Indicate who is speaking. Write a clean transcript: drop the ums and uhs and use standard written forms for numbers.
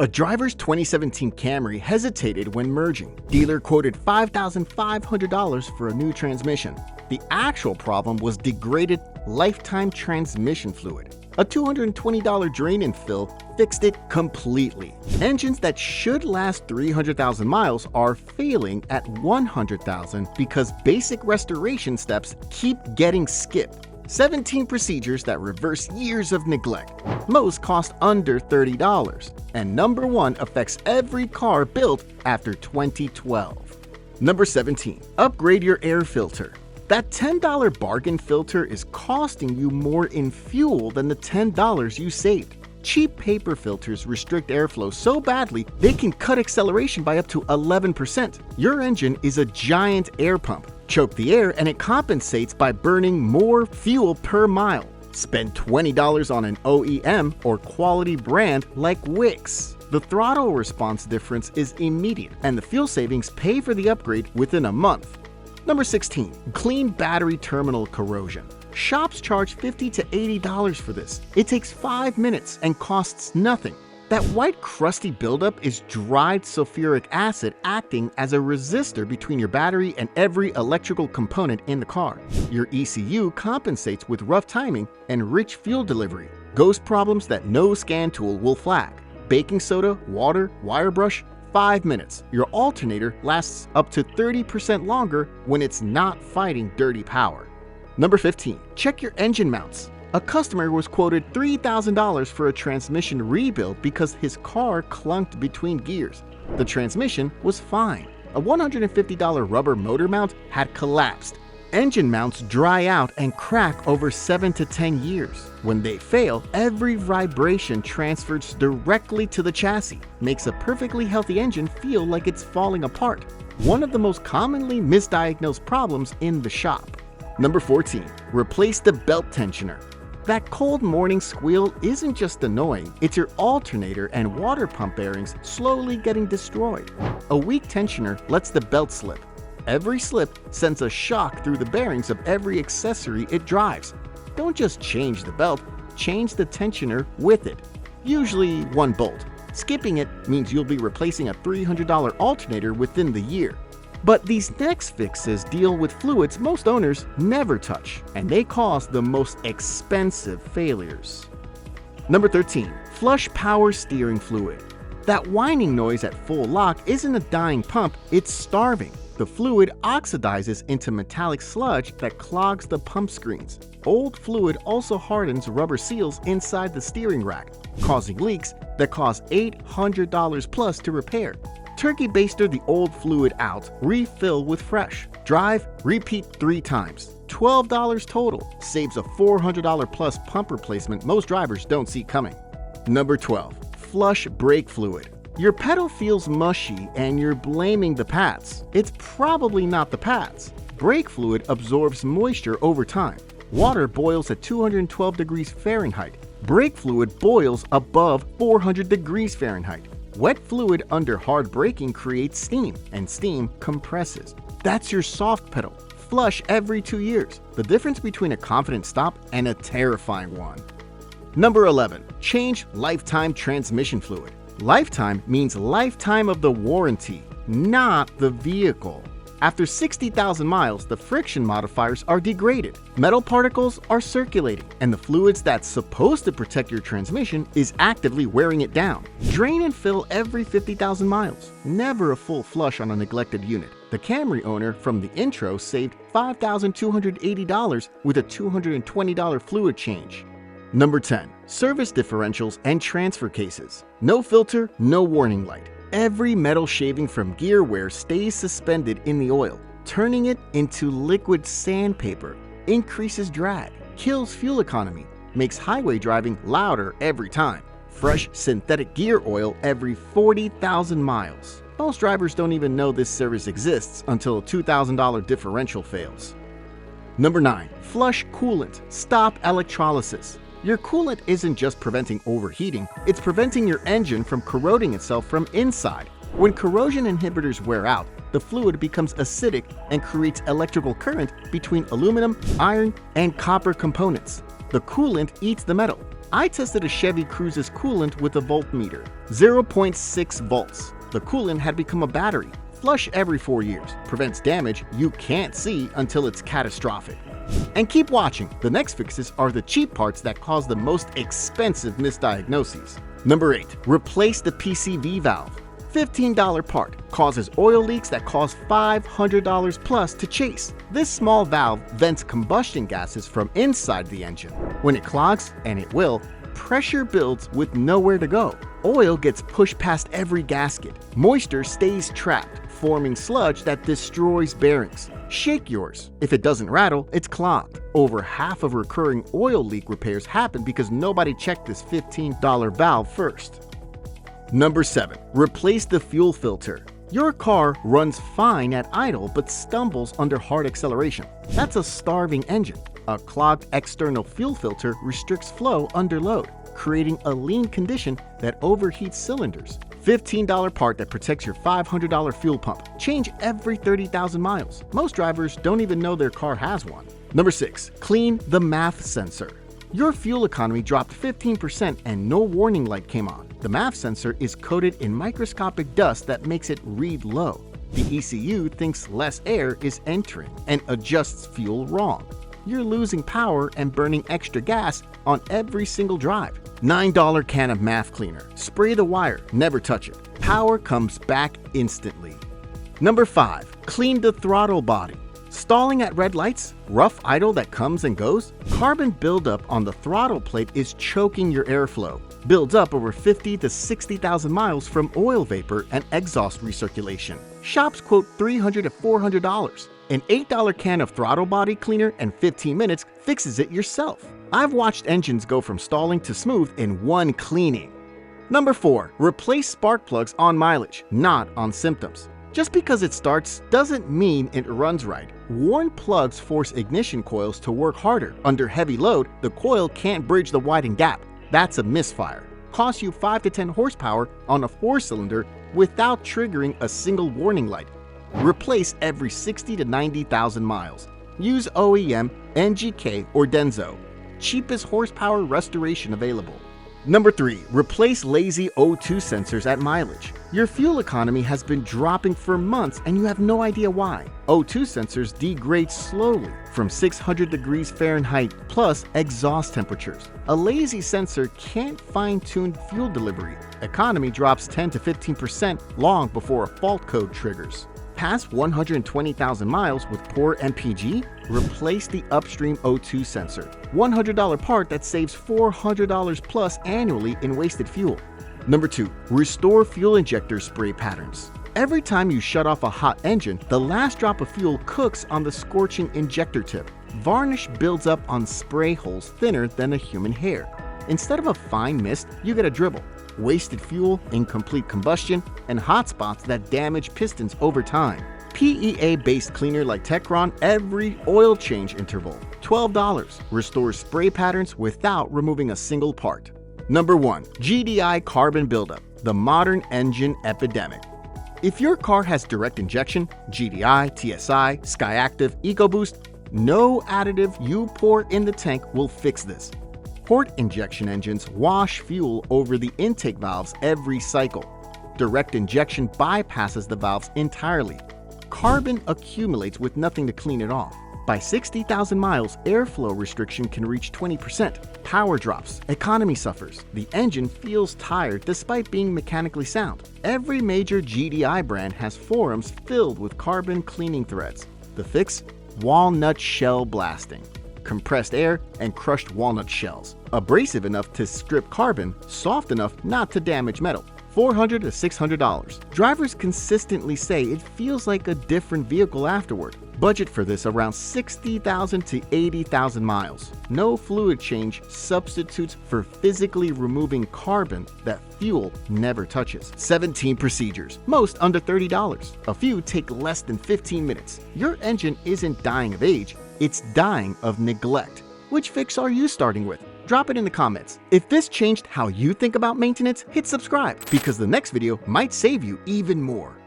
Speaker 1: A driver's 2017 Camry hesitated when merging. Dealer quoted $5,500 for a new transmission. The actual problem was degraded lifetime transmission fluid. A $220 drain and fill fixed it completely. Engines that should last 300,000 miles are failing at 100,000 because basic restoration steps keep getting skipped. 17 procedures that reverse years of neglect. Most cost under $30, and number 1 affects every car built after 2012. Number 17. Upgrade your air filter. That $10 bargain filter is costing you more in fuel than the $10 you saved. Cheap paper filters restrict airflow so badly they can cut acceleration by up to 11%. Your engine is a giant air pump. Choke the air and it compensates by burning more fuel per mile. Spend $20 on an OEM or quality brand like Wix. The throttle response difference is immediate, and the fuel savings pay for the upgrade within a month. Number 16. Clean battery terminal corrosion. Shops charge $50 to $80 for this. It takes 5 minutes and costs nothing. That white crusty buildup is dried sulfuric acid acting as a resistor between your battery and every electrical component in the car. Your ECU compensates with rough timing and rich fuel delivery. Ghost problems that no scan tool will flag. Baking soda, water, wire brush, 5 minutes. Your alternator lasts up to 30% longer when it's not fighting dirty power. Number 15. Check your engine mounts. A customer was quoted $3,000 for a transmission rebuild because his car clunked between gears. The transmission was fine. A $150 rubber motor mount had collapsed. Engine mounts dry out and crack over 7 to 10 years. When they fail, every vibration transfers directly to the chassis, makes a perfectly healthy engine feel like it's falling apart. One of the most commonly misdiagnosed problems in the shop. Number 14. Replace the belt tensioner. That cold morning squeal isn't just annoying, it's your alternator and water pump bearings slowly getting destroyed. A weak tensioner lets the belt slip. Every slip sends a shock through the bearings of every accessory it drives. Don't just change the belt, change the tensioner with it. Usually one bolt. Skipping it means you'll be replacing a $300 alternator within the year. But these next fixes deal with fluids most owners never touch, and they cause the most expensive failures. Number 13. Flush power steering fluid. That whining noise at full lock isn't a dying pump, it's starving. The fluid oxidizes into metallic sludge that clogs the pump screens. Old fluid also hardens rubber seals inside the steering rack, causing leaks that cost $800 plus to repair. Turkey baster the old fluid out, refill with fresh. Drive, repeat 3 times. $12 total. Saves a $400 plus pump replacement most drivers don't see coming. Number 12. Flush brake fluid. Your pedal feels mushy and you're blaming the pads. It's probably not the pads. Brake fluid absorbs moisture over time. Water boils at 212 degrees Fahrenheit. Brake fluid boils above 400 degrees Fahrenheit. Wet fluid under hard braking creates steam, and steam compresses. That's your soft pedal. Flush every 2 years. The difference between a confident stop and a terrifying one. Number 11. Change lifetime transmission fluid. Lifetime means lifetime of the warranty, not the vehicle. After 60,000 miles, the friction modifiers are degraded, metal particles are circulating, and the fluids that's supposed to protect your transmission is actively wearing it down. Drain and fill every 50,000 miles. Never a full flush on a neglected unit. The Camry owner from the intro saved $5,280 with a $220 fluid change. Number 10. Service differentials and transfer cases. No filter, no warning light. Every metal shaving from gear wear stays suspended in the oil, turning it into liquid sandpaper, increases drag, kills fuel economy, makes highway driving louder every time. Fresh synthetic gear oil every 40,000 miles. Most drivers don't even know this service exists until a $2,000 differential fails. Number 9. Flush coolant. Stop electrolysis. Your coolant isn't just preventing overheating, it's preventing your engine from corroding itself from inside. When corrosion inhibitors wear out, the fluid becomes acidic and creates electrical current between aluminum, iron, and copper components. The coolant eats the metal, I tested a Chevy Cruze's coolant with a voltmeter, 0.6 volts. The coolant had become a battery. Flush every 4 years. Prevents damage you can't see until it's catastrophic. And keep watching. The next fixes are the cheap parts that cause the most expensive misdiagnoses. Number 8. Replace the PCV valve. $15 part. Causes oil leaks that cost $500 plus to chase. This small valve vents combustion gases from inside the engine. When it clogs, and it will, pressure builds with nowhere to go. Oil gets pushed past every gasket. Moisture stays trapped, forming sludge that destroys bearings. Shake yours. If it doesn't rattle, it's clogged. Over half of recurring oil leak repairs happen because nobody checked this $15 valve first. Number 7. Replace the fuel filter. Your car runs fine at idle but stumbles under hard acceleration. That's a starving engine. A clogged external fuel filter restricts flow under load, creating a lean condition that overheats cylinders. $15 part that protects your $500 fuel pump. Change every 30,000 miles. Most drivers don't even know their car has one. Number 6. Clean the MAF Sensor. Your fuel economy dropped 15% and no warning light came on. The MAF sensor is coated in microscopic dust that makes it read low. The ECU thinks less air is entering and adjusts fuel wrong. You're losing power and burning extra gas on every single drive. $9 can of MAF cleaner. Spray the wire, never touch it. Power comes back instantly. Number 5. Clean the throttle body. Stalling at red lights? Rough idle that comes and goes? Carbon buildup on the throttle plate is choking your airflow. Builds up over 50 to 60,000 miles from oil vapor and exhaust recirculation. Shops quote $300 to $400. An $8 can of throttle body cleaner and 15 minutes fixes it yourself. I've watched engines go from stalling to smooth in one cleaning. Number 4. Replace spark plugs on mileage, not on symptoms. Just because it starts doesn't mean it runs right. Worn plugs force ignition coils to work harder. Under heavy load, the coil can't bridge the widened gap. That's a misfire. Costs you 5 to 10 horsepower on a 4-cylinder without triggering a single warning light. Replace every 60 to 90,000 miles. Use OEM, NGK, or Denso. Cheapest horsepower restoration available. Number 3. Replace lazy O2 sensors at mileage. Your fuel economy has been dropping for months and you have no idea why. O2 sensors degrade slowly from 600 degrees Fahrenheit plus exhaust temperatures. A lazy sensor can't fine-tune fuel delivery. Economy drops 10 to 15% long before a fault code triggers. Past 120,000 miles with poor MPG? Replace the upstream O2 sensor. $100 part that saves $400 plus annually in wasted fuel. Number 2. Restore fuel injector spray patterns. Every time you shut off a hot engine, the last drop of fuel cooks on the scorching injector tip. Varnish builds up on spray holes thinner than a human hair. Instead of a fine mist, you get a dribble. Wasted fuel, incomplete combustion, and hot spots that damage pistons over time. PEA-based cleaner like Techron every oil change interval. $12. Restores spray patterns without removing a single part. Number 1. GDI Carbon Buildup, the modern engine epidemic. If your car has direct injection, GDI, TSI, Skyactiv, EcoBoost, no additive you pour in the tank will fix this. Port injection engines wash fuel over the intake valves every cycle. Direct injection bypasses the valves entirely. Carbon accumulates with nothing to clean it off. By 60,000 miles, airflow restriction can reach 20%. Power drops, economy suffers. The engine feels tired despite being mechanically sound. Every major GDI brand has forums filled with carbon cleaning threads. The fix? Walnut shell blasting. Compressed air and crushed walnut shells. Abrasive enough to strip carbon, soft enough not to damage metal. $400 to $600. Drivers consistently say it feels like a different vehicle afterward. Budget for this around 60,000 to 80,000 miles. No fluid change substitutes for physically removing carbon that fuel never touches. 17 procedures, most under $30. A few take less than 15 minutes. Your engine isn't dying of age, it's dying of neglect. Which fix are you starting with? Drop it in the comments. If this changed how you think about maintenance, hit subscribe because the next video might save you even more.